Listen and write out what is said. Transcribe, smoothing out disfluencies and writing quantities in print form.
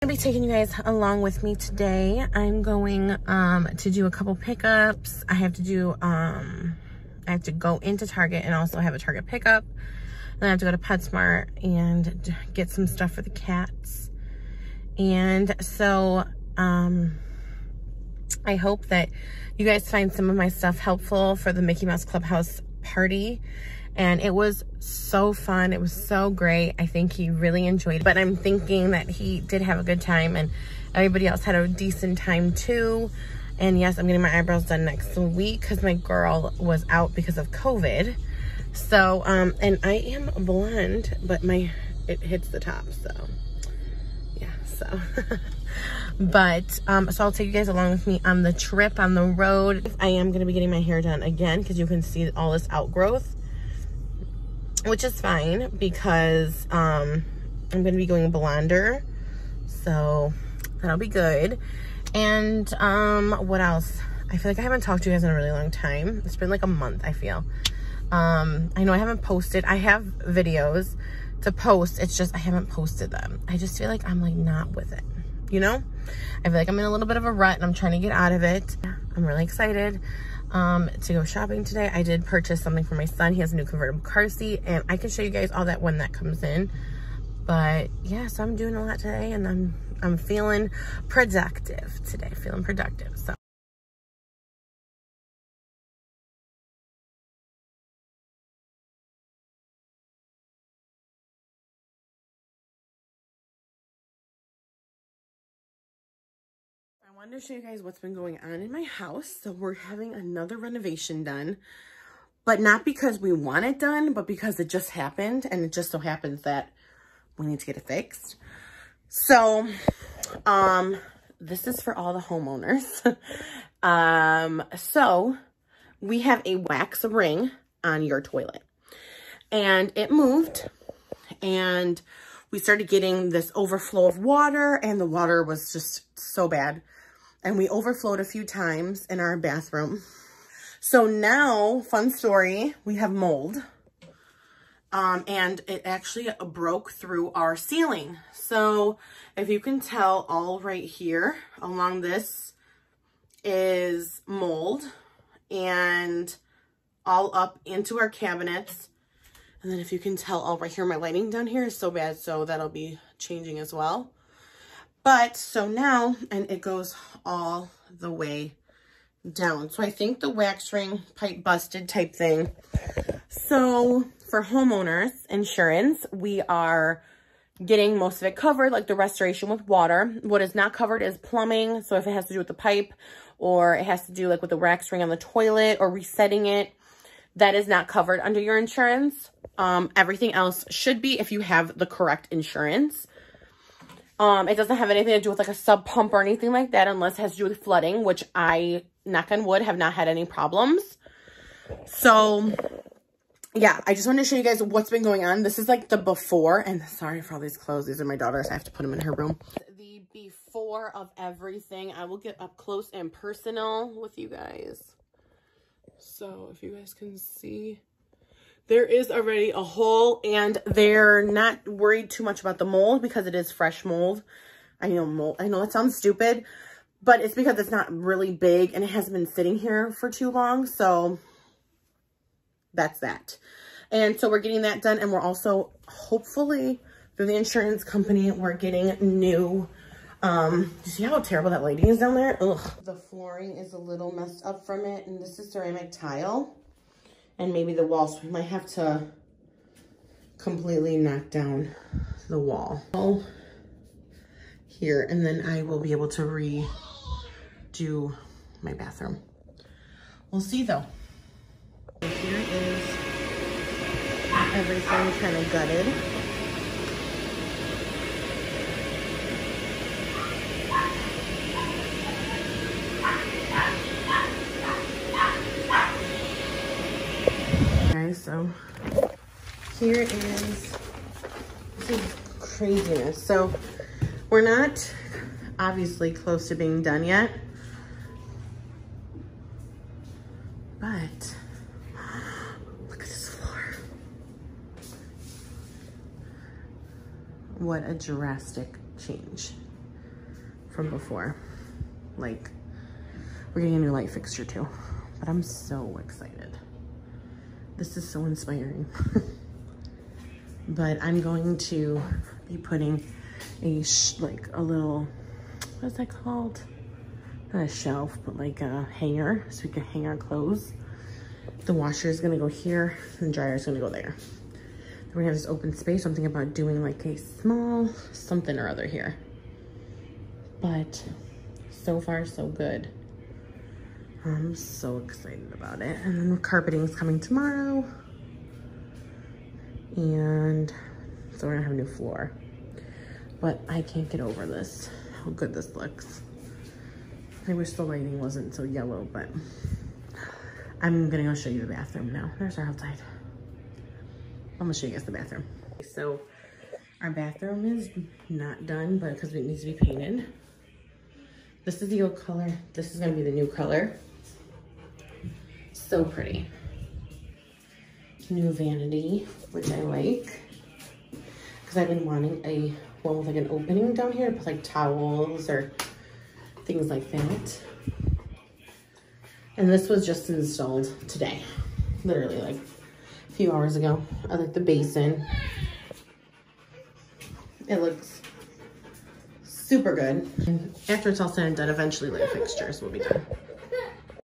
I'll be taking you guys along with me today. I'm going to do a couple pickups. I have to do I have to go into Target and also have a Target pickup. Then I have to go to PetSmart and get some stuff for the cats. And so I hope that you guys find some of my stuff helpful for the Mickey Mouse Clubhouse party. And it was so fun. It was so great. I think he really enjoyed it. But I'm thinking that he did have a good time and everybody else had a decent time too. And yes, I'm getting my eyebrows done next week because my girl was out because of COVID. So, and I am blonde, but it hits the top, so yeah, so. But, so I'll take you guys along with me on the trip, on the road. I am going to be getting my hair done again because you can see all this outgrowth, which is fine because I'm going to be going blonder, so that'll be good. And what else? I feel like I haven't talked to you guys in a really long time. It's been like a month, I feel. I know I haven't posted. I have videos to post. It's just I haven't posted them. I just feel like I'm like not with it, you know? I feel like I'm in a little bit of a rut and I'm trying to get out of it. I'm really excited to go shopping today. I did purchase something for my son. He has a new convertible car seat and I can show you guys all that when that comes in. But yeah, so I'm doing a lot today and I'm feeling productive today, feeling productive. So I wanted to show you guys what's been going on in my house. So we're having another renovation done, but not because we want it done, but because it just happened. And it just so happens that we need to get it fixed. So, this is for all the homeowners. So we have a wax ring on your toilet and it moved and we started getting this overflow of water and the water was just so bad. And we overflowed a few times in our bathroom. So now, fun story, we have mold. And it actually broke through our ceiling. So if you can tell, all right here along this is mold and all up into our cabinets. And then if you can tell, all right here, my lighting down here is so bad. So that'll be changing as well. But so now, and it goes all the way down. So I think the wax ring pipe busted type thing. So for homeowners insurance, we are getting most of it covered, like the restoration with water. What is not covered is plumbing. So if it has to do with the pipe or it has to do like with the wax ring on the toilet or resetting it, that is not covered under your insurance. Everything else should be if you have the correct insurance. It doesn't have anything to do with like a sub pump or anything like that unless it has to do with flooding, which I, knock on wood, have not had any problems. So yeah, I just wanted to show you guys what's been going on. This is like the before, and sorry for all these clothes. These are my daughter's. I have to put them in her room. The before of everything. I will get up close and personal with you guys. So if you guys can see, there is already a hole and they're not worried too much about the mold because it is fresh mold. I know it sounds stupid, but it's because it's not really big and it hasn't been sitting here for too long. So that's that. And so we're getting that done. And we're also hopefully through the insurance company, we're getting new, you see how terrible that lighting is down there? Ugh. The flooring is a little messed up from it. And this is ceramic tile. And maybe the walls, we might have to completely knock down the wall here. And then I will be able to redo my bathroom. We'll see though. Here is everything kind of gutted. So here this is craziness. So we're not obviously close to being done yet, but look at this floor. What a drastic change. from before. Like, we're getting a new light fixture too, but I'm so excited. This is so inspiring. But I'm going to be putting a little, what's that called? Not a shelf, but like a hanger, so we can hang our clothes. The washer is gonna go here, and the dryer is gonna go there. Then we have this open space. I'm thinking about doing like a small something or other here. But so far, so good. I'm so excited about it. And then the carpeting is coming tomorrow. And so we're gonna have a new floor. But I can't get over this, how good this looks. I wish the lighting wasn't so yellow, but I'm gonna go show you the bathroom now. There's our outside. I'm gonna show you guys the bathroom. So our bathroom is not done, but because it needs to be painted. This is the old color. This is gonna be the new color. So pretty. New vanity, which I like. Because I've been wanting a one with like an opening down here to put like towels or things like that. And this was just installed today. Literally like a few hours ago. I like the basin. It looks super good. And after it's all said and done, eventually light fixtures will be done.